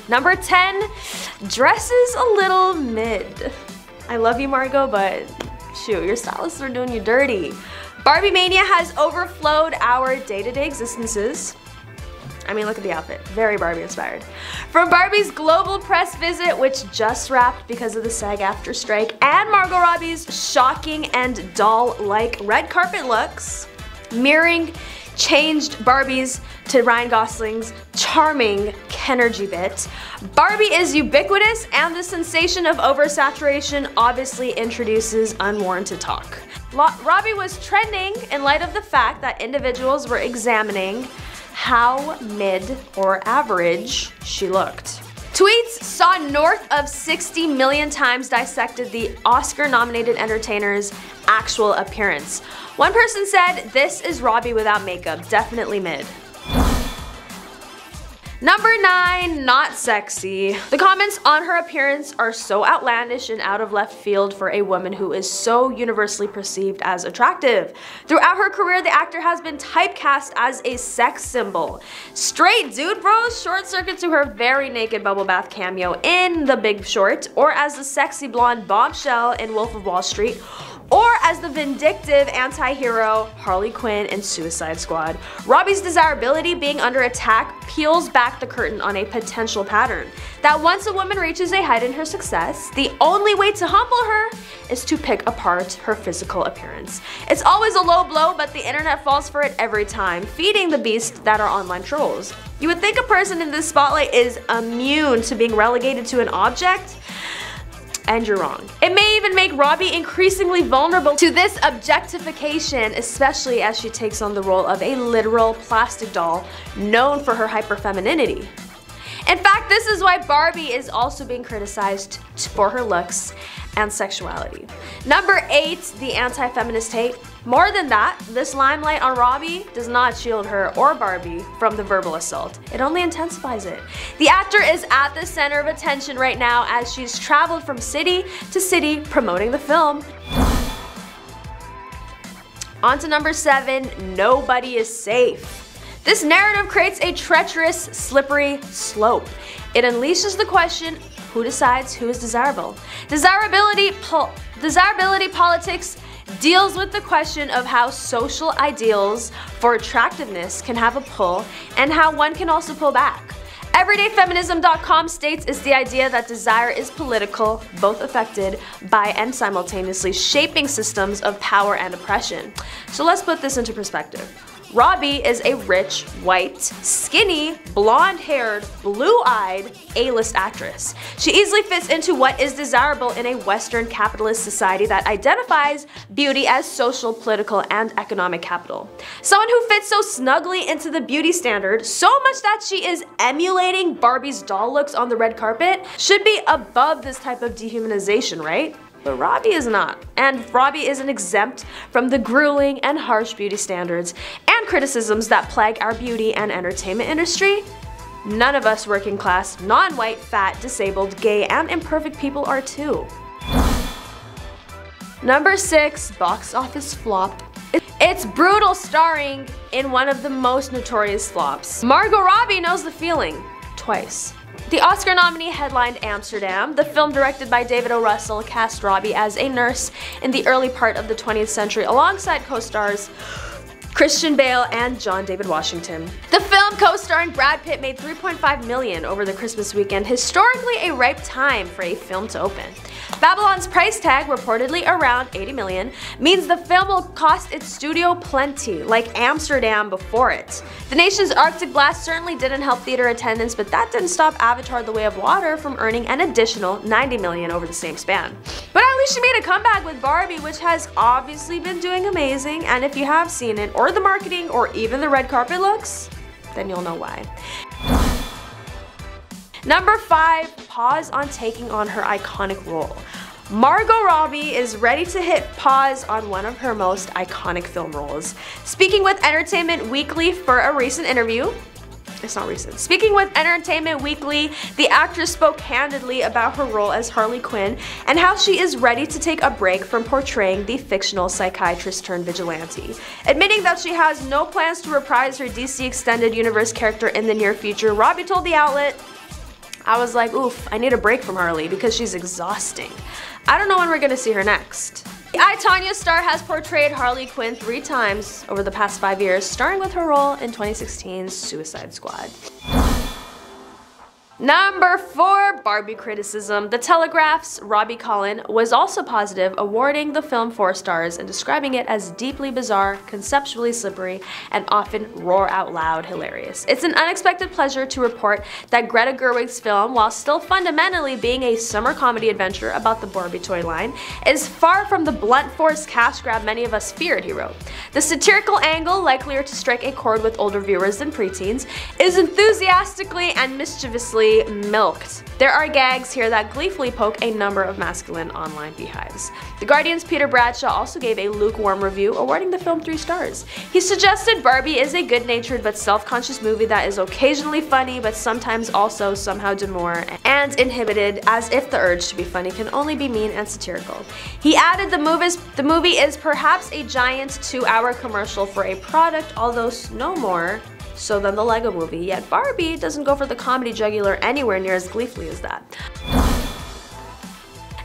Number 10, dresses a little mid. I love you, Margot, but shoot, your stylists are doing you dirty. Barbie mania has overflowed our day-to-day existences. I mean, look at the outfit. Very Barbie inspired. From Barbie's global press visit, which just wrapped because of the SAG-AFTRA strike, and Margot Robbie's shocking and doll-like red carpet looks, mirroring changed Barbies to Ryan Gosling's charming Kenergy bit. Barbie is ubiquitous, and the sensation of oversaturation obviously introduces unwarranted talk. Robbie was trending in light of the fact that individuals were examining how mid or average she looked. Tweets saw north of 60 million times dissected the Oscar-nominated entertainer's actual appearance. One person said, "This is Robbie without makeup, definitely mid." Number 9, not sexy. The comments on her appearance are so outlandish and out of left field for a woman who is so universally perceived as attractive. Throughout her career, the actor has been typecast as a sex symbol. Straight dude bros short circuit to her very naked bubble bath cameo in The Big Short, or as the sexy blonde bombshell in Wolf of Wall Street, or as the vindictive anti-hero Harley Quinn in Suicide Squad. Robbie's desirability being under attack peels back the curtain on a potential pattern. That once a woman reaches a height in her success, the only way to humble her is to pick apart her physical appearance. It's always a low blow, but the internet falls for it every time, feeding the beast that are online trolls. You would think a person in this spotlight is immune to being relegated to an object, and you're wrong. It may even make Robbie increasingly vulnerable to this objectification, especially as she takes on the role of a literal plastic doll known for her hyperfemininity. In fact, this is why Barbie is also being criticized for her looks and sexuality. Number 8, the anti-feminist hate. More than that, this limelight on Robbie does not shield her or Barbie from the verbal assault. It only intensifies it. The actor is at the center of attention right now as she's traveled from city to city promoting the film. On to number 7, nobody is safe. This narrative creates a treacherous, slippery slope. It unleashes the question, who decides who is desirable? Desirability politics deals with the question of how social ideals for attractiveness can have a pull and how one can also pull back. Everydayfeminism.com states it's the idea that desire is political, both affected by and simultaneously shaping systems of power and oppression. So let's put this into perspective. Robbie is a rich, white, skinny, blonde-haired, blue-eyed A-list actress. She easily fits into what is desirable in a Western capitalist society that identifies beauty as social, political, and economic capital. Someone who fits so snugly into the beauty standard, so much that she is emulating Barbie's doll looks on the red carpet, should be above this type of dehumanization, right? But Robbie is not, and Robbie isn't exempt from the grueling and harsh beauty standards and criticisms that plague our beauty and entertainment industry. None of us working class, non-white, fat, disabled, gay, and imperfect people are too. Number 6, box office flop. It's brutal, starring in one of the most notorious flops. Margot Robbie knows the feeling, twice. The Oscar nominee headlined Amsterdam. The film, directed by David O. Russell, cast Robbie as a nurse in the early part of the 20th century alongside co-stars Christian Bale and John David Washington. The film, co-starring Brad Pitt, made $3.5 million over the Christmas weekend, historically a ripe time for a film to open. Babylon's price tag, reportedly around $80 million, means the film will cost its studio plenty, like Amsterdam before it. The nation's Arctic blast certainly didn't help theater attendance, but that didn't stop Avatar: The Way of Water from earning an additional $90 million over the same span. But at least she made a comeback with Barbie, which has obviously been doing amazing, and if you have seen it, or the marketing, or even the red carpet looks, then you'll know why. Number 5, pause on taking on her iconic role. Margot Robbie is ready to hit pause on one of her most iconic film roles. Speaking with Entertainment Weekly for a recent interview, Speaking with Entertainment Weekly, the actress spoke candidly about her role as Harley Quinn and how she is ready to take a break from portraying the fictional psychiatrist turned vigilante. Admitting that she has no plans to reprise her DC Extended Universe character in the near future, Robbie told the outlet, I was like, oof, I need a break from Harley because she's exhausting. I don't know when we're gonna see her next. I, Tonya star has portrayed Harley Quinn 3 times over the past 5 years, starting with her role in 2016's Suicide Squad. Number 4, Barbie Criticism. The Telegraph's Robbie Collin was also positive, awarding the film 4 stars and describing it as deeply bizarre, conceptually slippery, and often roar out loud hilarious. It's an unexpected pleasure to report that Greta Gerwig's film, while still fundamentally being a summer comedy adventure about the Barbie toy line, is far from the blunt force cash grab many of us feared, he wrote. The satirical angle, likelier to strike a chord with older viewers than preteens, is enthusiastically and mischievously milked. There are gags here that gleefully poke a number of masculine online beehives. The Guardian's Peter Bradshaw also gave a lukewarm review, awarding the film 3 stars. He suggested Barbie is a good-natured but self-conscious movie that is occasionally funny but sometimes also somehow demure and inhibited, as if the urge to be funny can only be mean and satirical. He added the movie is perhaps a giant 2-hour commercial for a product, although no more so than the Lego movie, yet Barbie doesn't go for the comedy jugular anywhere near as gleefully as that.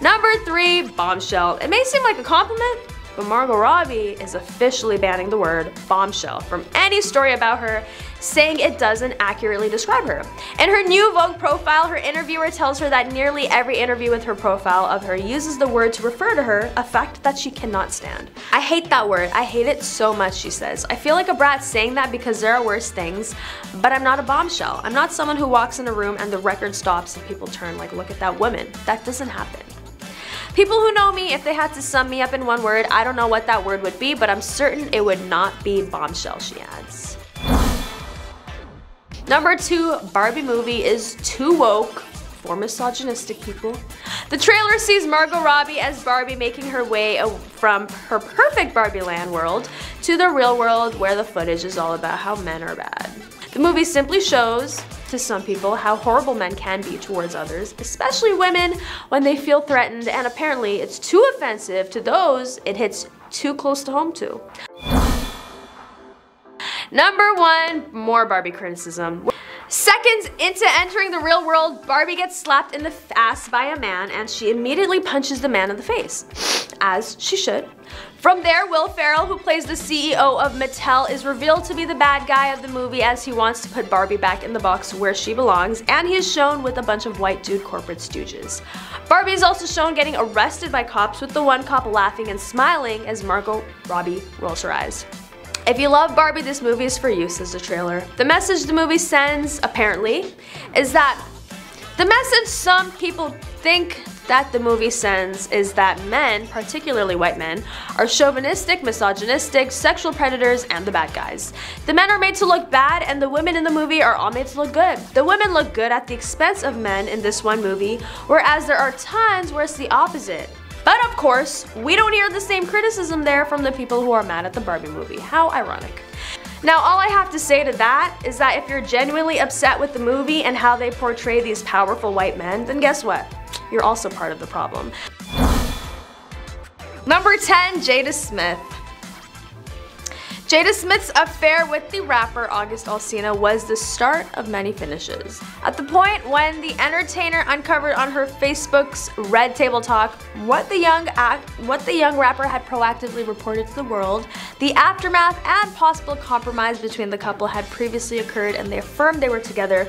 Number 3, Bombshell. It may seem like a compliment, but Margot Robbie is officially banning the word bombshell from any story about her, saying it doesn't accurately describe her. In her new Vogue profile, her interviewer tells her that nearly every interview with her profile of her uses the word to refer to her, a fact that she cannot stand. I hate that word. I hate it so much, she says. I feel like a brat saying that because there are worse things, but I'm not a bombshell. I'm not someone who walks in a room and the record stops and people turn like, look at that woman. That doesn't happen. People who know me, if they had to sum me up in one word, I don't know what that word would be, but I'm certain it would not be bombshell, she adds. Number 2, Barbie movie is too woke for misogynistic people. The trailer sees Margot Robbie as Barbie making her way from her perfect Barbie land world to the real world, where the footage is all about how men are bad. The movie simply shows, to some people, how horrible men can be towards others, especially women, when they feel threatened, and apparently it's too offensive to those it hits too close to home to. Number 1, more Barbie criticism. Seconds into entering the real world, Barbie gets slapped in the ass by a man and she immediately punches the man in the face, as she should. From there, Will Ferrell, who plays the CEO of Mattel, is revealed to be the bad guy of the movie, as he wants to put Barbie back in the box where she belongs, and he is shown with a bunch of white dude corporate stooges. Barbie is also shown getting arrested by cops, with the one cop laughing and smiling as Margot Robbie rolls her eyes. If you love Barbie, this movie is for you, says the trailer. The message the movie sends, apparently, is that the message some people think that the movie sends is that men, particularly white men, are chauvinistic, misogynistic, sexual predators, and the bad guys. The men are made to look bad, and the women in the movie are all made to look good. The women look good at the expense of men in this one movie, whereas there are times where it's the opposite. But of course, we don't hear the same criticism there from the people who are mad at the Barbie movie. How ironic. Now, all I have to say to that is that if you're genuinely upset with the movie and how they portray these powerful white men, then guess what? You're also part of the problem. Number 10, Jada Smith. Jada Smith's affair with the rapper August Alsina was the start of many finishes. At the point when the entertainer uncovered on her Facebook's Red Table Talk what the young rapper had proactively reported to the world, the aftermath and possible compromise between the couple had previously occurred, and they affirmed they were together,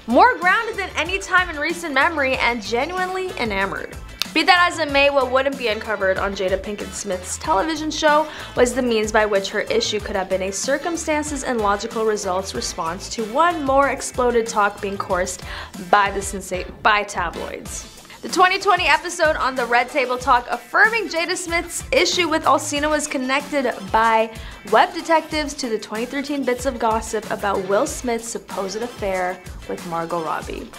more grounded than any time in recent memory and genuinely enamored. Be that as it may, what wouldn't be uncovered on Jada Pinkett Smith's television show was the means by which her issue could have been a circumstances and logical results response to one more exploded talk being coursed by tabloids. The 2020 episode on the Red Table Talk affirming Jada Smith's issue with Alsina was connected by web detectives to the 2013 bits of gossip about Will Smith's supposed affair with Margot Robbie.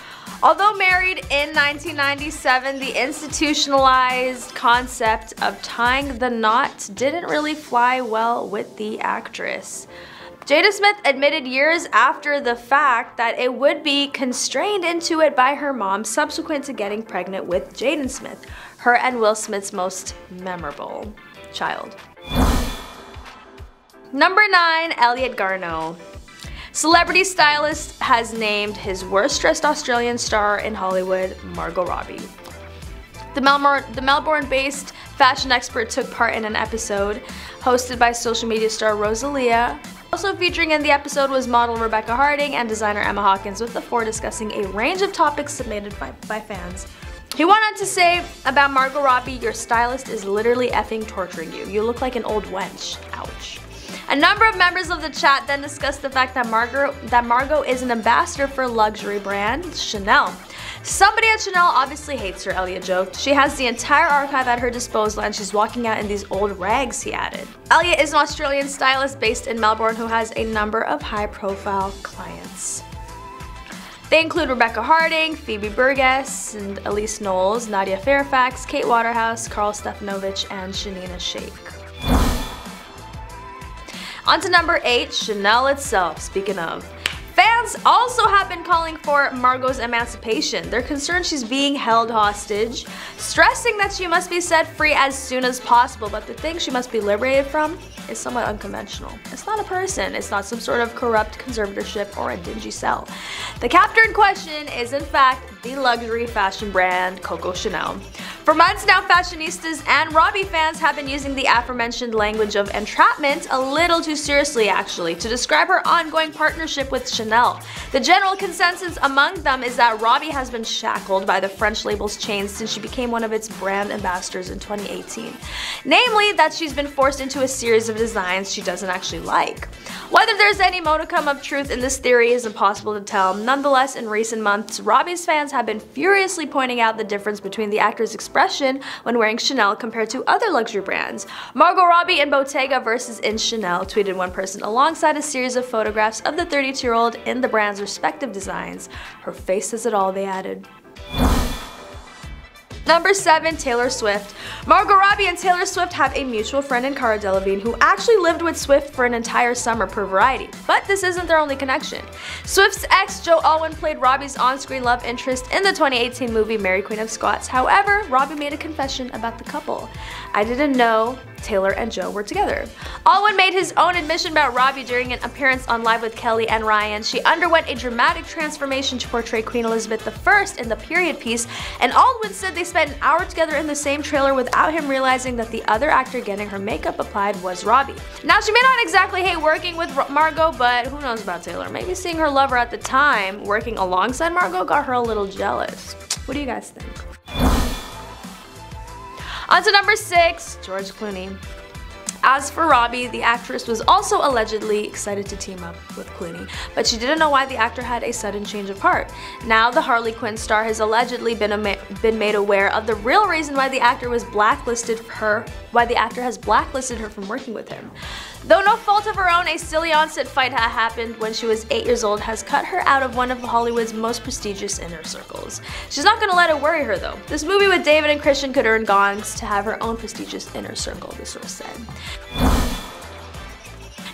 Although married in 1997, the institutionalized concept of tying the knot didn't really fly well with the actress. Jada Smith admitted years after the fact that it would be constrained into it by her mom subsequent to getting pregnant with Jaden Smith, her and Will Smith's most memorable child. Number 9, Elliot Garneau. Celebrity stylist has named his worst dressed Australian star in Hollywood, Margot Robbie. The Melbourne-based fashion expert took part in an episode hosted by social media star Rosalia. Also featuring in the episode was model Rebecca Harding and designer Emma Hawkins, with the four discussing a range of topics submitted by fans. He went on to say about Margot Robbie, "Your stylist is literally effing torturing you. You look like an old wench." Ouch. A number of members of the chat then discussed the fact that Margot is an ambassador for luxury brand Chanel. "Somebody at Chanel obviously hates her," Elliot joked. "She has the entire archive at her disposal and she's walking out in these old rags," he added. Elliot is an Australian stylist based in Melbourne who has a number of high-profile clients. They include Rebecca Harding, Phoebe Burgess, and Elise Knowles, Nadia Fairfax, Kate Waterhouse, Karl Stefanovich, and Shanina Sheikh. On to number 8, Chanel itself. Speaking of, fans also have been calling for Margot's emancipation. They're concerned she's being held hostage, stressing that she must be set free as soon as possible, but the thing she must be liberated from is somewhat unconventional. It's not a person, it's not some sort of corrupt conservatorship or a dingy cell. The captor in question is in fact the luxury fashion brand Coco Chanel. For months now, fashionistas and Robbie fans have been using the aforementioned language of entrapment a little too seriously, actually, to describe her ongoing partnership with Chanel. The general consensus among them is that Robbie has been shackled by the French label's chains since she became one of its brand ambassadors in 2018. Namely, that she's been forced into a series of designs she doesn't actually like. Whether there's any modicum of truth in this theory is impossible to tell. Nonetheless, in recent months, Robbie's fans have been furiously pointing out the difference between the actor's expression when wearing Chanel compared to other luxury brands. Margot Robbie in Bottega versus in Chanel, tweeted one person alongside a series of photographs of the 32-year-old in the brand's respective designs. "Her face says it all," they added. Number 7, Taylor Swift. Margot Robbie and Taylor Swift have a mutual friend in Cara Delevingne who actually lived with Swift for an entire summer per Variety. But this isn't their only connection. Swift's ex, Joe Alwyn, played Robbie's on-screen love interest in the 2018 movie Mary Queen of Scots. However, Robbie made a confession about the couple. "I didn't know Taylor and Joe were together." Alwyn made his own admission about Robbie during an appearance on Live with Kelly and Ryan. She underwent a dramatic transformation to portray Queen Elizabeth I in the period piece, and Alwyn said they spent an hour together in the same trailer without him realizing that the other actor getting her makeup applied was Robbie. Now, she may not exactly hate working with Margot, but who knows about Taylor? Maybe seeing her lover at the time working alongside Margot got her a little jealous. What do you guys think? On to number 6, George Clooney. As for Robbie, the actress was also allegedly excited to team up with Clooney, but she didn't know why the actor had a sudden change of heart. Now, the Harley Quinn star has allegedly been made aware of the real reason why the actor has blacklisted her from working with him. Though no fault of her own, a silly on-set fight that happened when she was 8 years old has cut her out of one of Hollywood's most prestigious inner circles. She's not gonna let it worry her though. This movie with David and Christian could earn gongs to have her own prestigious inner circle, the source said.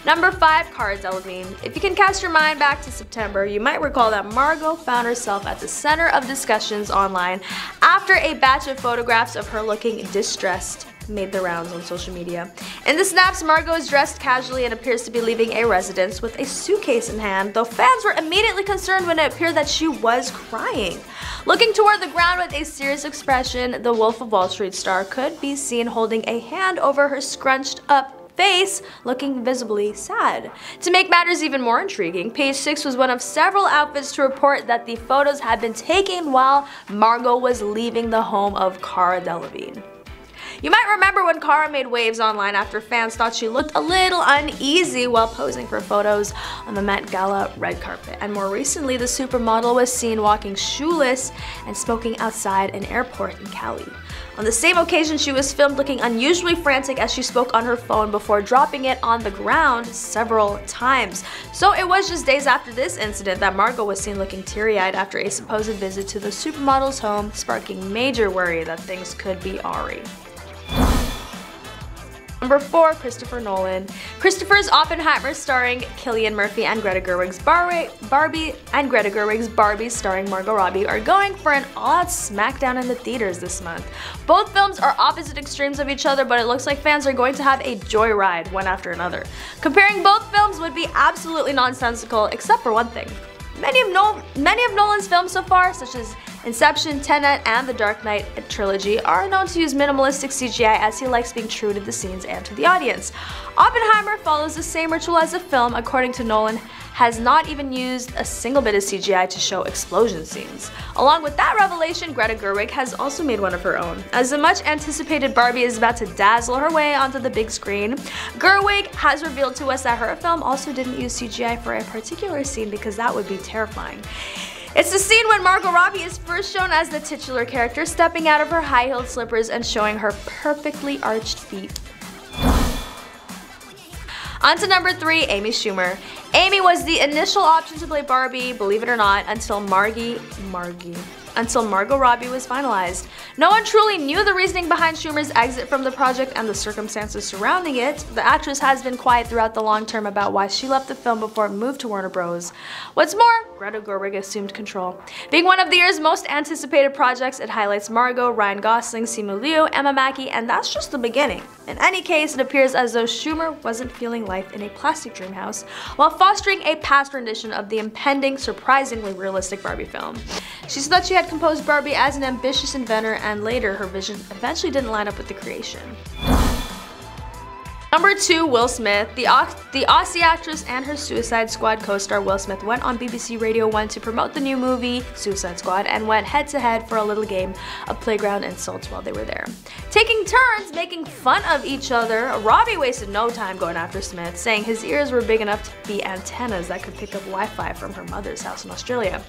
Number 5, Cara Delevingne. If you can cast your mind back to September, you might recall that Margot found herself at the center of discussions online after a batch of photographs of her looking distressed made the rounds on social media. In the snaps, Margot is dressed casually and appears to be leaving a residence with a suitcase in hand, though fans were immediately concerned when it appeared that she was crying. Looking toward the ground with a serious expression, the Wolf of Wall Street star could be seen holding a hand over her scrunched up face, looking visibly sad. To make matters even more intriguing, Page Six was one of several outfits to report that the photos had been taken while Margot was leaving the home of Cara Delevingne. You might remember when Cara made waves online after fans thought she looked a little uneasy while posing for photos on the Met Gala red carpet. And more recently, the supermodel was seen walking shoeless and smoking outside an airport in KALEY. On the same occasion, she was filmed looking unusually frantic as she spoke on her phone before dropping it on the ground several times. So it was just days after this incident that Margot was seen looking teary-eyed after a supposed visit to the supermodel's home, sparking major worry that things could be awry. Number 4, Christopher Nolan. Christopher's Oppenheimer starring Cillian Murphy and Greta Gerwig's Barbie starring Margot Robbie are going for an all-out smackdown in the theaters this month. Both films are opposite extremes of each other, but it looks like fans are going to have a joyride one after another. Comparing both films would be absolutely nonsensical, except for one thing. Many of Nolan's films so far, such as Inception, Tenet, and the Dark Knight trilogy, are known to use minimalistic CGI as he likes being true to the scenes and to the audience. Oppenheimer follows the same ritual as the film. According to Nolan, has not even used a single bit of CGI to show explosion scenes. Along with that revelation, Greta Gerwig has also made one of her own. As the much anticipated Barbie is about to dazzle her way onto the big screen, Gerwig has revealed to us that her film also didn't use CGI for a particular scene because that would be terrifying. It's the scene when Margot Robbie is first shown as the titular character, stepping out of her high-heeled slippers and showing her perfectly arched feet. On to number 3, Amy Schumer. Amy was the initial option to play Barbie, believe it or not, until Margot Robbie was finalized. No one truly knew the reasoning behind Schumer's exit from the project and the circumstances surrounding it. The actress has been quiet throughout the long term about why she left the film before it moved to Warner Bros. What's more, Greta Gerwig assumed control. Being one of the year's most anticipated projects, it highlights Margot, Ryan Gosling, Simu Liu, Emma Mackey, and that's just the beginning. In any case, it appears as though Schumer wasn't feeling life in a plastic dream house while fostering a past rendition of the impending, surprisingly realistic Barbie film. She said that she had composed Barbie as an ambitious inventor, and later her vision eventually didn't line up with the creation. Number 2, Will Smith. The Aussie actress and her Suicide Squad co-star Will Smith went on BBC Radio 1 to promote the new movie, Suicide Squad, and went head-to-head for a little game of playground insults while they were there. Taking turns making fun of each other, Robbie wasted no time going after Smith, saying his ears were big enough to be antennas that could pick up Wi-Fi from her mother's house in Australia.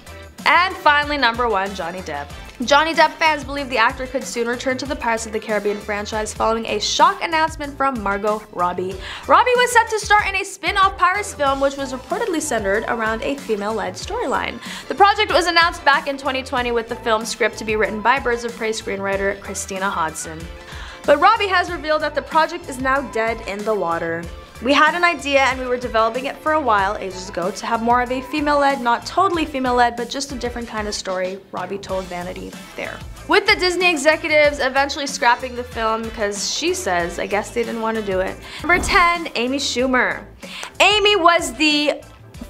And finally, number 1, Johnny Depp. Johnny Depp fans believe the actor could soon return to the Pirates of the Caribbean franchise following a shock announcement from Margot Robbie. Robbie was set to star in a spin-off Pirates film which was reportedly centered around a female-led storyline. The project was announced back in 2020 with the film's script to be written by Birds of Prey screenwriter Christina Hodson. But Robbie has revealed that the project is now dead in the water. We had an idea and we were developing it for a while, ages ago, to have more of a female-led, not totally female-led, but just a different kind of story, Robbie told Vanity Fair. With the Disney executives eventually scrapping the film because she says, I guess they didn't want to do it. Number 10, Amy Schumer. Amy was the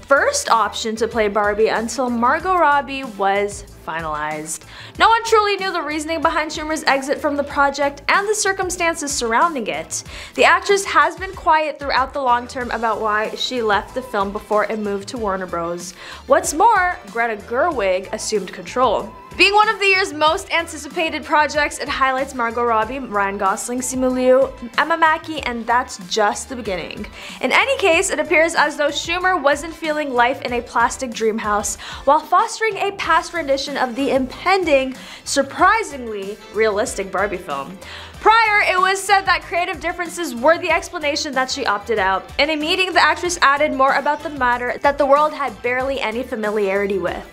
first option to play Barbie until Margot Robbie was finalized. No one truly knew the reasoning behind Schumer's exit from the project and the circumstances surrounding it. The actress has been quiet throughout the long term about why she left the film before it moved to Warner Bros. What's more, Greta Gerwig assumed control. Being one of the year's most anticipated projects, it highlights Margot Robbie, Ryan Gosling, Simu Liu, Emma Mackey, and that's just the beginning. In any case, it appears as though Schumer wasn't feeling life in a plastic dream house while fostering a past rendition of the impending, surprisingly realistic Barbie film. Prior, it was said that creative differences were the explanation that she opted out. In a meeting, the actress added more about the matter that the world had barely any familiarity with.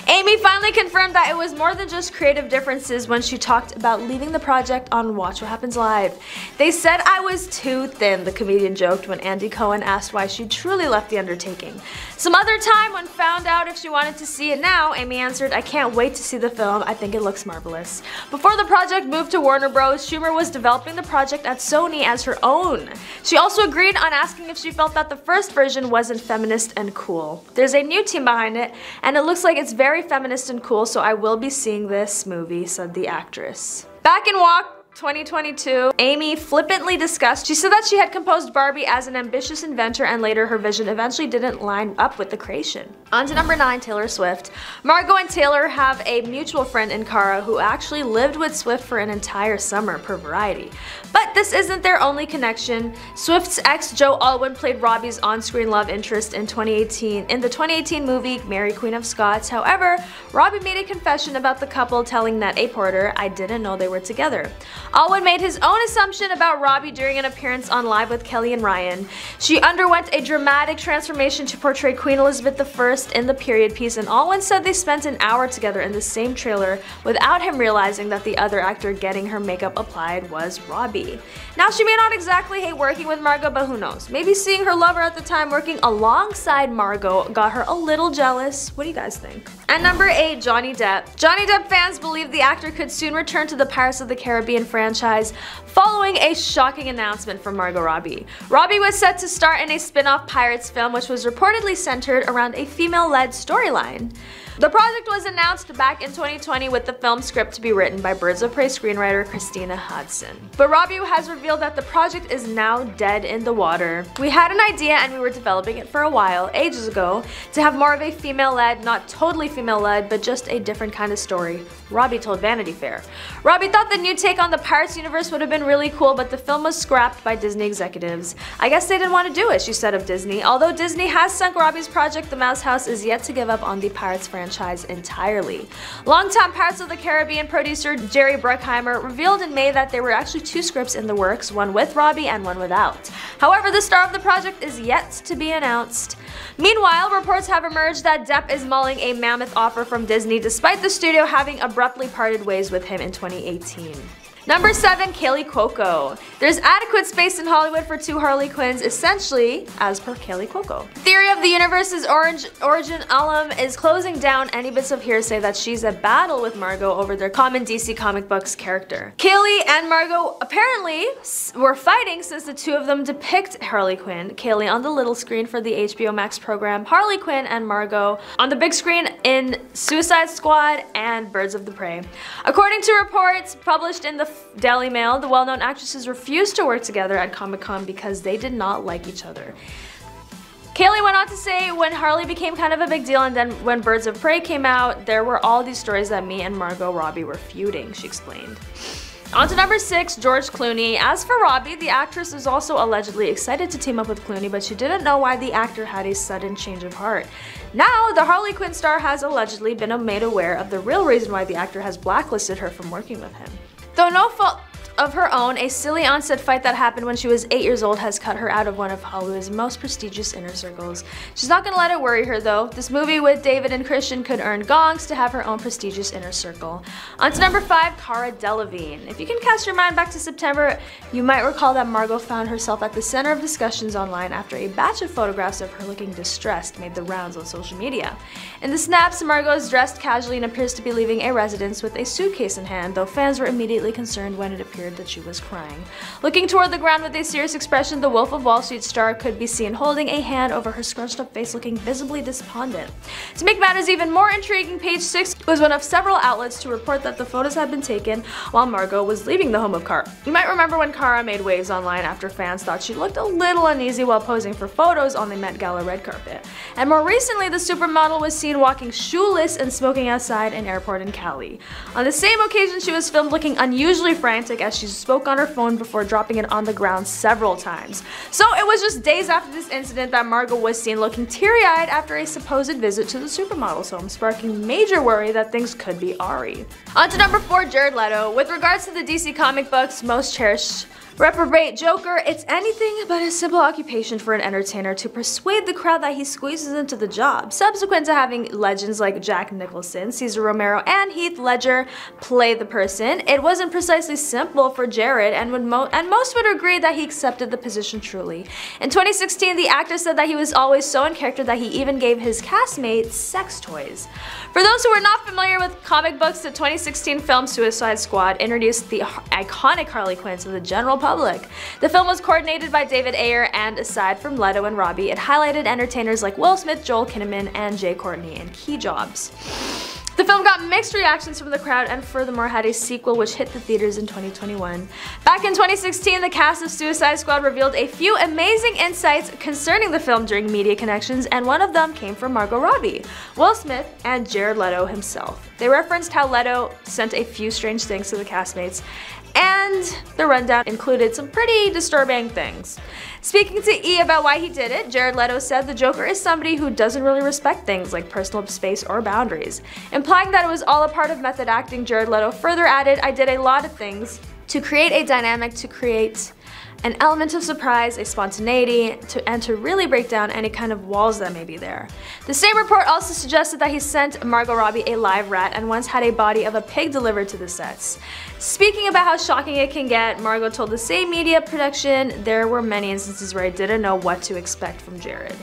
Amy finally confirmed that it was more than just creative differences when she talked about leaving the project on Watch What Happens Live. They said I was too thin, the comedian joked when Andy Cohen asked why she truly left the undertaking. Some other time, when found out if she wanted to see it now, Amy answered, I can't wait to see the film, I think it looks marvelous. Before the project moved to Warner Bros., Schumer was developing the project at Sony as her own. She also agreed on asking if she felt that the first version wasn't feminist and cool. There's a new team behind it, and it looks like it's very feminist and cool, so I will be seeing this movie, said the actress. Back in Walk 2022, Amy flippantly discussed, she said that she had composed Barbie as an ambitious inventor and later her vision eventually didn't line up with the creation. On to number 9, Taylor Swift. Margot and Taylor have a mutual friend in Cara who actually lived with Swift for an entire summer per Variety. But this isn't their only connection. Swift's ex Joe Alwyn played Robbie's on-screen love interest in the 2018 movie Mary Queen of Scots. However, Robbie made a confession about the couple telling Net a Porter, I didn't know they were together. Allwood made his own assumption about Robbie during an appearance on Live with Kelly and Ryan. She underwent a dramatic transformation to portray Queen Elizabeth I in the period piece, and Allwood said they spent an hour together in the same trailer without him realizing that the other actor getting her makeup applied was Robbie. Now, she may not exactly hate working with Margot, but who knows? Maybe seeing her lover at the time working alongside Margot got her a little jealous. What do you guys think? And number 8, Johnny Depp. Johnny Depp fans believe the actor could soon return to the Pirates of the Caribbean franchise following a shocking announcement from Margot Robbie. Robbie was set to star in a spin-off Pirates film which was reportedly centered around a female-led storyline. The project was announced back in 2020 with the film script to be written by Birds of Prey screenwriter Christina Hodson. But Robbie has revealed that the project is now dead in the water. We had an idea and we were developing it for a while, ages ago, to have more of a female-led, not totally female-led, but just a different kind of story, Robbie told Vanity Fair. Robbie thought the new take on the Pirates universe would have been really cool, but the film was scrapped by Disney executives. I guess they didn't want to do it, she said of Disney. Although Disney has sunk Robbie's project, the Mouse House is yet to give up on the Pirates franchise entirely. Longtime Pirates of the Caribbean producer Jerry Bruckheimer revealed in May that there were actually 2 scripts in the works, one with Robbie and one without. However, the star of the project is yet to be announced. Meanwhile, reports have emerged that Depp is mulling a mammoth offer from Disney despite the studio having abruptly parted ways with him in 2018. Number 7, CUOCO. There's adequate space in Hollywood for 2 Harley Quinns, essentially as per CUOCO. Theory of the Universe's origin alum is closing down any bits of hearsay that she's at battle with Margot over their common DC comic books character. KALEY and Margot apparently were fighting since the 2 of them depict Harley Quinn, KALEY on the little screen for the HBO Max program Harley Quinn, and Margot on the big screen in Suicide Squad and Birds of the Prey. According to reports published in the Daily Mail, the well-known actresses refused to work together at Comic-Con because they did not like each other. KALEY went on to say, when Harley became kind of a big deal and then when Birds of Prey came out, there were all these stories that me and Margot Robbie were feuding, she explained. On to number 6, George Clooney. As for Robbie, the actress is also allegedly excited to team up with Clooney, but she didn't know why the actor had a sudden change of heart. Now, the Harley Quinn star has allegedly been made aware of the real reason why the actor has blacklisted her from working with him. Though no fault of her own, a silly on-set fight that happened when she was 8 years old has cut her out of one of Hollywood's most prestigious inner circles. She's not gonna let it worry her though. This movie with David and Christian could earn gongs to have her own prestigious inner circle. On to number 5, Cara Delevingne. If you can cast your mind back to September, you might recall that Margot found herself at the center of discussions online after a batch of photographs of her looking distressed made the rounds on social media. In the snaps, Margot is dressed casually and appears to be leaving a residence with a suitcase in hand, though fans were immediately concerned when it appeared that she was crying. Looking toward the ground with a serious expression, the Wolf of Wall Street star could be seen holding a hand over her scrunched up face, looking visibly despondent. To make matters even more intriguing, Page 6 was one of several outlets to report that the photos had been taken while Margot was leaving the home of Cara. You might remember when Cara made waves online after fans thought she looked a little uneasy while posing for photos on the Met Gala red carpet. And more recently, the supermodel was seen walking shoeless and smoking outside an airport in Cali. On the same occasion, she was filmed looking unusually frantic as she spoke on her phone before dropping it on the ground several times. So it was just days after this incident that Margot was seen looking teary-eyed after a supposed visit to the supermodel's home, sparking major worry that things could be awry. On to number 4, Jared Leto. With regards to the DC comic books most cherished reprobate Joker, it's anything but a simple occupation for an entertainer to persuade the crowd that he squeezes into the job. Subsequent to having legends like Jack Nicholson, Cesar Romero, and Heath Ledger play the person, it wasn't precisely simple for Jared, and most would agree that he accepted the position truly. In 2016, the actor said that he was always so in character that he even gave his castmates sex toys. For those who are not familiar with comic books, the 2016 film Suicide Squad introduced the iconic Harley Quinn to the general public. The film was coordinated by David Ayer, and aside from Leto and Robbie, it highlighted entertainers like Will Smith, Joel Kinnaman, and Jay Courtney in key jobs. The film got mixed reactions from the crowd and furthermore had a sequel which hit the theaters in 2021. Back in 2016, the cast of Suicide Squad revealed a few amazing insights concerning the film during Media Connections, and one of them came from Margot Robbie, Will Smith, and Jared Leto himself. They referenced how Leto sent a few strange things to the castmates, and the rundown included some pretty disturbing things. Speaking to E! About why he did it, Jared Leto said the Joker is somebody who doesn't really respect things like personal space or boundaries. Implying that it was all a part of method acting, Jared Leto further added, "I did a lot of things to create a dynamic, to create an element of surprise, a spontaneity, and to really break down any kind of walls that may be there. The same report also suggested that he sent Margot Robbie a live rat and once had a body of a pig delivered to the sets. Speaking about how shocking it can get, Margot told the same media production, "There were many instances where I didn't know what to expect from Jared."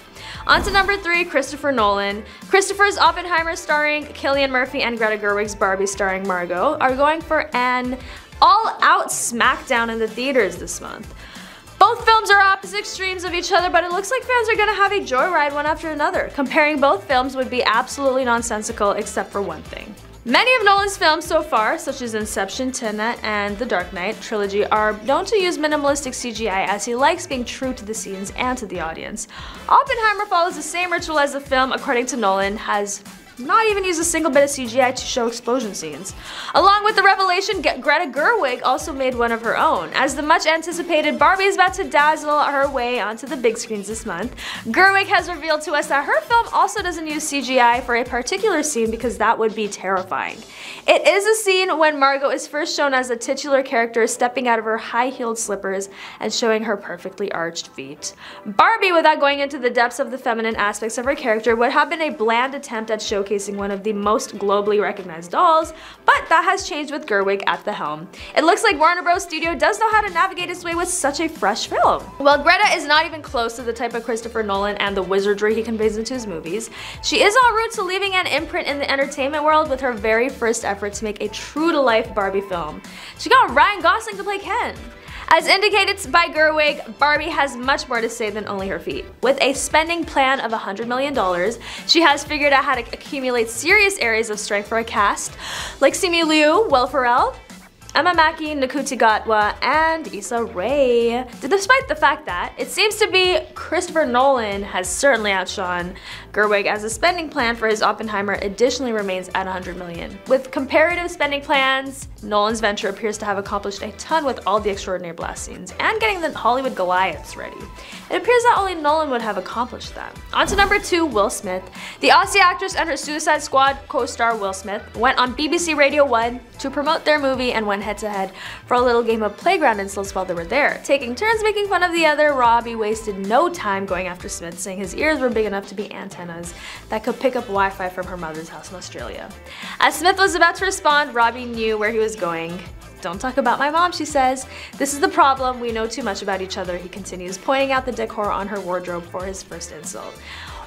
On to number 3, Christopher Nolan. Christopher's Oppenheimer starring Cillian Murphy and Greta Gerwig's Barbie starring Margot are going for an all-out smackdown in the theaters this month. Both films are opposite extremes of each other, but it looks like fans are gonna have a joyride one after another. Comparing both films would be absolutely nonsensical except for one thing. Many of Nolan's films so far, such as Inception, Tenet, and the Dark Knight trilogy, are known to use minimalistic CGI as he likes being true to the scenes and to the audience. Oppenheimer follows the same ritual as the film, according to Nolan, has not even used a single bit of CGI to show explosion scenes. Along with the revelation, Greta Gerwig also made one of her own. As the much anticipated Barbie is about to dazzle her way onto the big screens this month, Gerwig has revealed to us that her film also doesn't use CGI for a particular scene because that would be terrifying. It is a scene when Margot is first shown as the titular character stepping out of her high-heeled slippers and showing her perfectly arched feet. Barbie, without going into the depths of the feminine aspects of her character, would have been a bland attempt at showcasing one of the most globally recognized dolls, but that has changed with Gerwig at the helm. It looks like Warner Bros. Studio does know how to navigate its way with such a fresh film. While Greta is not even close to the type of Christopher Nolan and the wizardry he conveys into his movies, she is en route to leaving an imprint in the entertainment world with her very first effort to make a true-to-life Barbie film. She got Ryan Gosling to play Ken. As indicated by Gerwig, Barbie has much more to say than only her feet. With a spending plan of $100 million, she has figured out how to accumulate serious areas of strength for a cast like Simu Liu, Will Ferrell, Emma Mackey, Nkuti Gatwa, and Issa Rae. Despite the fact that it seems to be Christopher Nolan has certainly outshone Gerwig, as the spending plan for his Oppenheimer additionally remains at $100 million. With comparative spending plans, Nolan's venture appears to have accomplished a ton with all the extraordinary blast scenes and getting the Hollywood Goliaths ready. It appears that only Nolan would have accomplished that. On to number 2, Will Smith. The Aussie actress and her Suicide Squad co-star Will Smith went on BBC Radio 1 to promote their movie and went head-to-head for a little game of playground insults while they were there. Taking turns making fun of the other, Robbie wasted no time going after Smith, saying his ears were big enough to be antennas that could pick up Wi-Fi from her mother's house in Australia. As Smith was about to respond, Robbie knew where he was going. "Don't talk about my mom," she says. "This is the problem, we know too much about each other," he continues, pointing out the decor on her wardrobe for his first insult.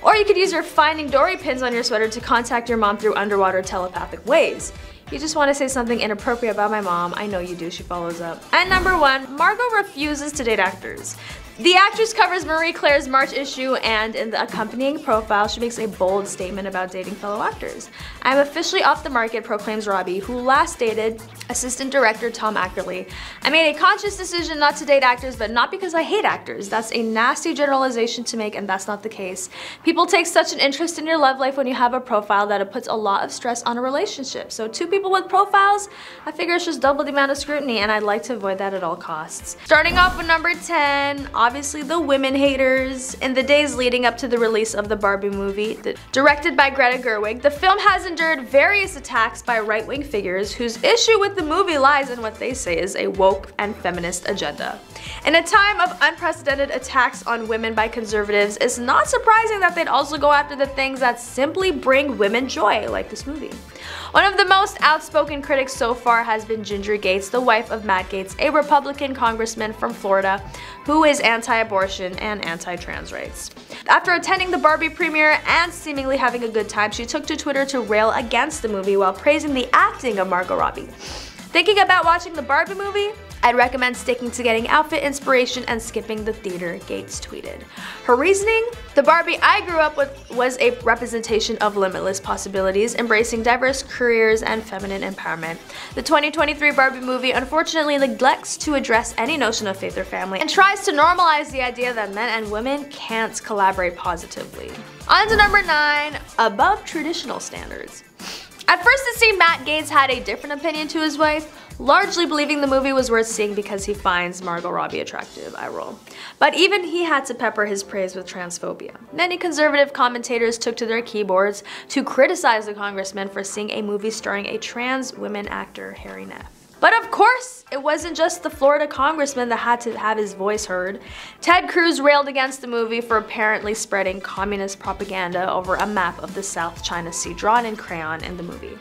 Or you could use your Finding Dory pins on your sweater to contact your mom through underwater telepathic ways. "You just want to say something inappropriate about my mom, I know you do," she follows up. And number 1, Margot refuses to date actors. The actress covers Marie Claire's March issue, and in the accompanying profile, she makes a bold statement about dating fellow actors. "I'm officially off the market," proclaims Robbie, who last dated assistant director Tom Ackerley. "I made a conscious decision not to date actors, but not because I hate actors. That's a nasty generalization to make, and that's not the case. People take such an interest in your love life when you have a profile that it puts a lot of stress on a relationship. So 2 people with profiles, I figure it's just double the amount of scrutiny, and I'd like to avoid that at all costs." Starting off with number 10, obviously the women haters. In the days leading up to the release of the Barbie movie, directed by Greta Gerwig, the film has endured various attacks by right-wing figures whose issue with the movie lies in what they say is a woke and feminist agenda. In a time of unprecedented attacks on women by conservatives, it's not surprising that they'd also go after the things that simply bring women joy, like this movie. One of the most outspoken critics so far has been Ginger Gates, the wife of Matt Gaetz, a Republican congressman from Florida who is anti-abortion and anti-trans rights. After attending the Barbie premiere and seemingly having a good time, she took to Twitter to rail against the movie while praising the acting of Margot Robbie. "Thinking about watching the Barbie movie? I'd recommend sticking to getting outfit inspiration and skipping the theater," Gates tweeted. Her reasoning? "The Barbie I grew up with was a representation of limitless possibilities, embracing diverse careers and feminine empowerment. The 2023 Barbie movie unfortunately neglects to address any notion of faith or family and tries to normalize the idea that men and women can't collaborate positively." On to number 9, above traditional standards. At first it seemed Matt Gaetz had a different opinion to his wife, largely believing the movie was worth seeing because he finds Margot Robbie attractive, I roll. But even he had to pepper his praise with transphobia. Many conservative commentators took to their keyboards to criticize the congressman for seeing a movie starring a trans women actor, Harry Neff. But of course, it wasn't just the Florida congressman that had to have his voice heard. Ted Cruz railed against the movie for apparently spreading communist propaganda over a map of the South China Sea drawn in crayon in the movie.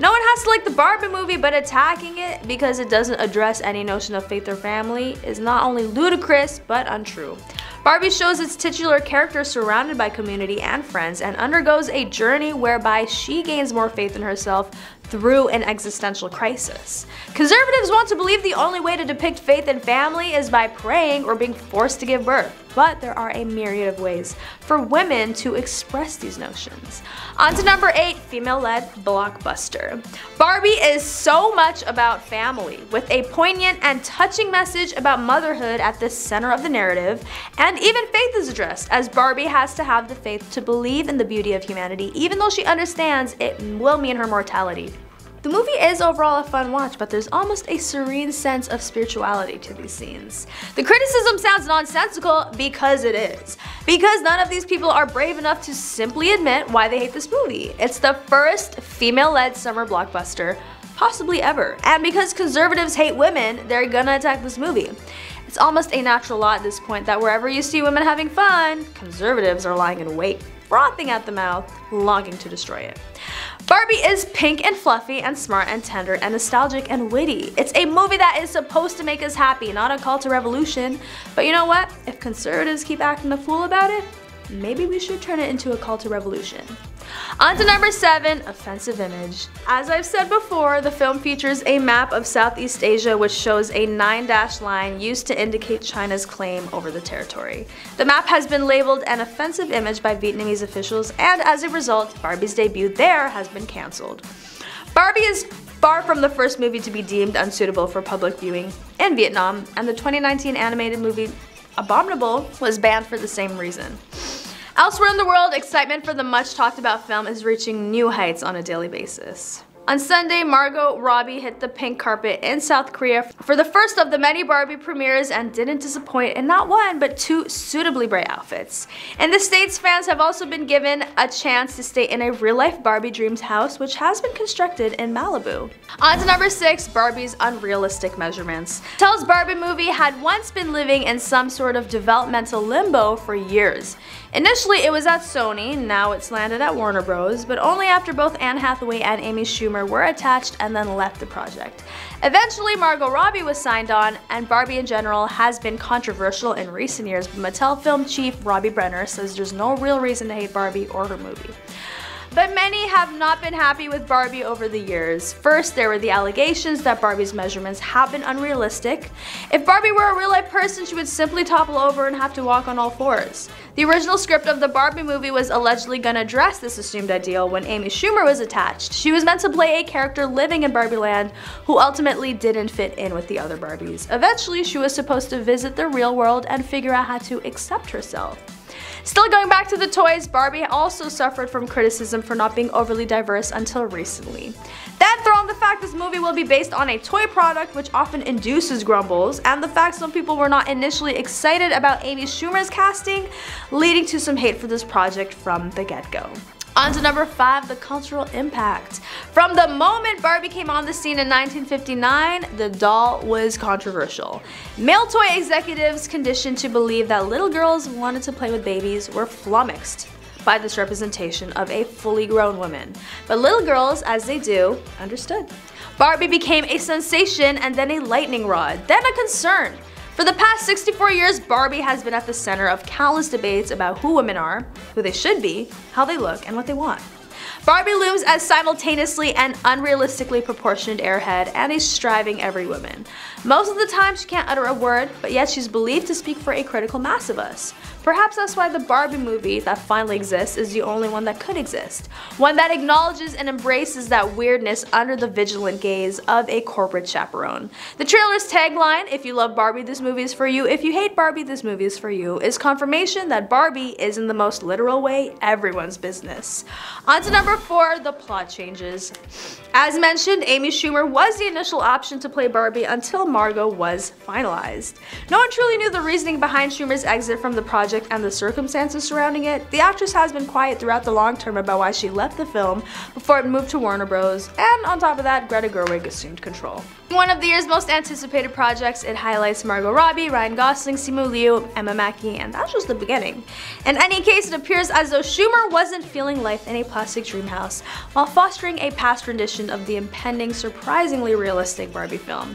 No one has to like the Barbie movie, but attacking it because it doesn't address any notion of faith or family is not only ludicrous, but untrue. Barbie shows its titular character surrounded by community and friends and undergoes a journey whereby she gains more faith in herself through an existential crisis. Conservatives want to believe the only way to depict faith and family is by praying or being forced to give birth, but there are a myriad of ways for women to express these notions. On to number 8, female-led blockbuster. Barbie is so much about family, with a poignant and touching message about motherhood at the center of the narrative, and even faith is addressed, as Barbie has to have the faith to believe in the beauty of humanity, even though she understands it will mean her mortality. The movie is overall a fun watch, but there's almost a serene sense of spirituality to these scenes. The criticism sounds nonsensical because it is. Because none of these people are brave enough to simply admit why they hate this movie. It's the first female-led summer blockbuster possibly ever. And because conservatives hate women, they're gonna attack this movie. It's almost a natural law at this point that wherever you see women having fun, conservatives are lying in wait, frothing at the mouth, longing to destroy it. Barbie is pink and fluffy and smart and tender and nostalgic and witty. It's a movie that is supposed to make us happy, not a call to revolution. But you know what? If conservatives keep acting the fool about it, maybe we should turn it into a call to revolution. On to number 7, offensive image. As I've said before, the film features a map of Southeast Asia which shows a 9-dash line used to indicate China's claim over the territory. The map has been labeled an offensive image by Vietnamese officials, and as a result, Barbie's debut there has been cancelled. Barbie is far from the first movie to be deemed unsuitable for public viewing in Vietnam, and the 2019 animated movie Abominable was banned for the same reason. Elsewhere in the world, excitement for the much talked about film is reaching new heights on a daily basis. On Sunday, Margot Robbie hit the pink carpet in South Korea for the first of the many Barbie premieres and didn't disappoint in not one, but 2 suitably bright outfits. In the States, fans have also been given a chance to stay in a real-life Barbie Dreams house, which has been constructed in Malibu. On to number 6, Barbie's unrealistic measurements. Tells Barbie movie had once been living in some sort of developmental limbo for years. Initially, it was at Sony, now it's landed at Warner Bros., but only after both Anne Hathaway and Amy Schumer were attached and then left the project. Eventually, Margot Robbie was signed on, and Barbie in general has been controversial in recent years, but Mattel film chief Robbie Brenner says there's no real reason to hate Barbie or her movie. But many have not been happy with Barbie over the years. First, there were the allegations that Barbie's measurements have been unrealistic. If Barbie were a real-life person, she would simply topple over and have to walk on all fours. The original script of the Barbie movie was allegedly gonna address this assumed ideal when Amy Schumer was attached. She was meant to play a character living in Barbie Land who ultimately didn't fit in with the other Barbies. Eventually, she was supposed to visit the real world and figure out how to accept herself. Still going back to the toys, Barbie also suffered from criticism for not being overly diverse until recently. Then throw in the fact this movie will be based on a toy product which often induces grumbles, and the fact some people were not initially excited about Amy Schumer's casting, leading to some hate for this project from the get-go. On to number 5, the cultural impact. From the moment Barbie came on the scene in 1959, the doll was controversial. Male toy executives conditioned to believe that little girls wanted to play with babies were flummoxed by this representation of a fully grown woman. But little girls, as they do, understood. Barbie became a sensation and then a lightning rod, then a concern. For the past 64 years, Barbie has been at the center of countless debates about who women are, who they should be, how they look, and what they want. Barbie looms as simultaneously an unrealistically proportioned airhead and a striving every woman. Most of the time she can't utter a word, but yet she's believed to speak for a critical mass of us. Perhaps that's why the Barbie movie that finally exists is the only one that could exist. One that acknowledges and embraces that weirdness under the vigilant gaze of a corporate chaperone. The trailer's tagline, "If you love Barbie, this movie is for you. If you hate Barbie, this movie is for you," is confirmation that Barbie is in the most literal way everyone's business. On to number 4, the plot changes. As mentioned, Amy Schumer was the initial option to play Barbie until Margot was finalized. No one truly knew the reasoning behind Schumer's exit from the project and the circumstances surrounding it. The actress has been quiet throughout the long term about why she left the film before it moved to Warner Bros. And on top of that, Greta Gerwig assumed control. One of the year's most anticipated projects, it highlights Margot Robbie, Ryan Gosling, Simu Liu, Emma Mackey, and that's just the beginning. In any case, it appears as though Schumer wasn't feeling life in a plastic dream house while fostering a past rendition of the impending, surprisingly realistic Barbie film.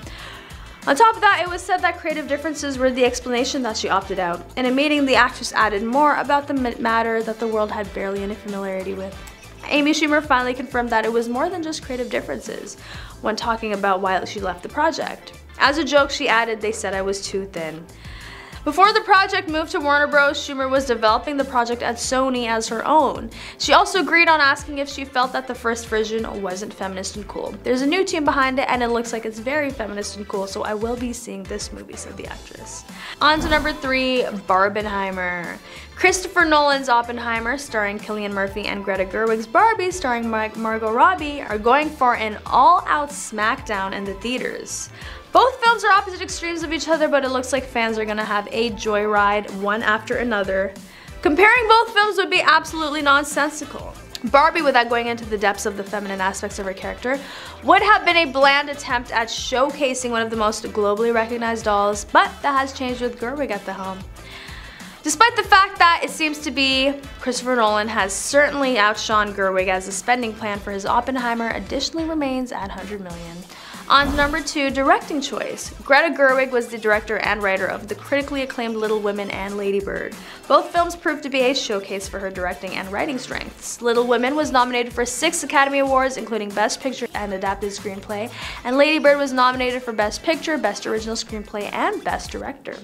On top of that, it was said that creative differences were the explanation that she opted out. In a meeting, the actress added more about the matter that the world had barely any familiarity with. Amy Schumer finally confirmed that it was more than just creative differences when talking about why she left the project. As a joke, she added, "They said I was too thin." Before the project moved to Warner Bros., Schumer was developing the project at Sony as her own. She also agreed on asking if she felt that the first version wasn't feminist and cool. There's a new team behind it and it looks like it's very feminist and cool, so I will be seeing this movie, said the actress. On to number 3, Barbenheimer. Christopher Nolan's Oppenheimer, starring Cillian Murphy, and Greta Gerwig's Barbie, starring Margot Robbie, are going for an all-out smackdown in the theaters. Both films are opposite extremes of each other, but it looks like fans are gonna have a joyride one after another. Comparing both films would be absolutely nonsensical. Barbie, without going into the depths of the feminine aspects of her character, would have been a bland attempt at showcasing one of the most globally recognized dolls, but that has changed with Gerwig at the helm. Despite the fact that it seems to be Christopher Nolan has certainly outshone Gerwig as the spending plan for his Oppenheimer additionally remains at $100 million. On to number 2, directing choice. Greta Gerwig was the director and writer of the critically acclaimed Little Women and Lady Bird. Both films proved to be a showcase for her directing and writing strengths. Little Women was nominated for 6 Academy Awards, including Best Picture and Adapted Screenplay, and Lady Bird was nominated for Best Picture, Best Original Screenplay, and Best Director.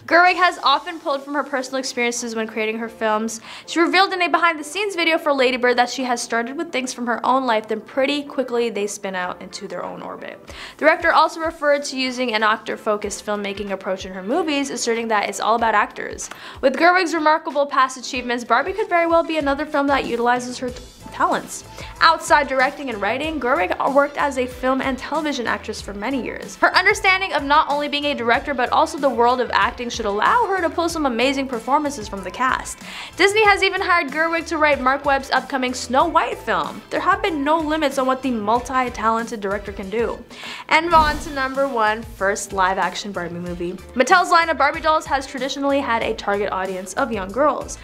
Gerwig has often pulled from her personal experiences when creating her films. She revealed in a behind-the-scenes video for Lady Bird that she has started with things from her own life, then pretty quickly they spin out into their own orbit. The director also referred to using an actor-focused filmmaking approach in her movies, asserting that it's all about actors. With Gerwig's remarkable past achievements, Barbie could very well be another film that utilizes her talents. Outside directing and writing, Gerwig worked as a film and television actress for many years. Her understanding of not only being a director but also the world of acting should allow her to pull some amazing performances from the cast. Disney has even hired Gerwig to write Mark Webb's upcoming Snow White film. There have been no limits on what the multi-talented director can do. And on to number 1, first live-action Barbie movie. Mattel's line of Barbie dolls has traditionally had a target audience of young girls.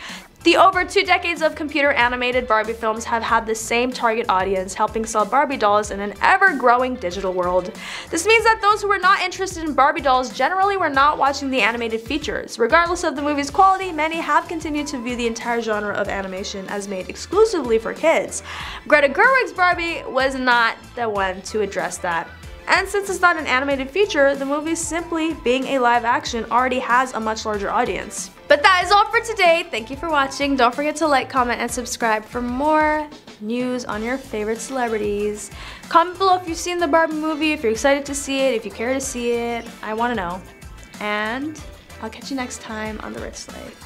The over 2 decades of computer-animated Barbie films have had the same target audience, helping sell Barbie dolls in an ever-growing digital world. This means that those who were not interested in Barbie dolls generally were not watching the animated features. Regardless of the movie's quality, many have continued to view the entire genre of animation as made exclusively for kids. Greta Gerwig's Barbie was not the one to address that. And since it's not an animated feature, the movie simply being a live action already has a much larger audience. But that is all for today. Thank you for watching. Don't forget to like, comment, and subscribe for more news on your favorite celebrities. Comment below if you've seen the Barbie movie, if you're excited to see it, if you care to see it. I want to know. And I'll catch you next time on The Rich Slave.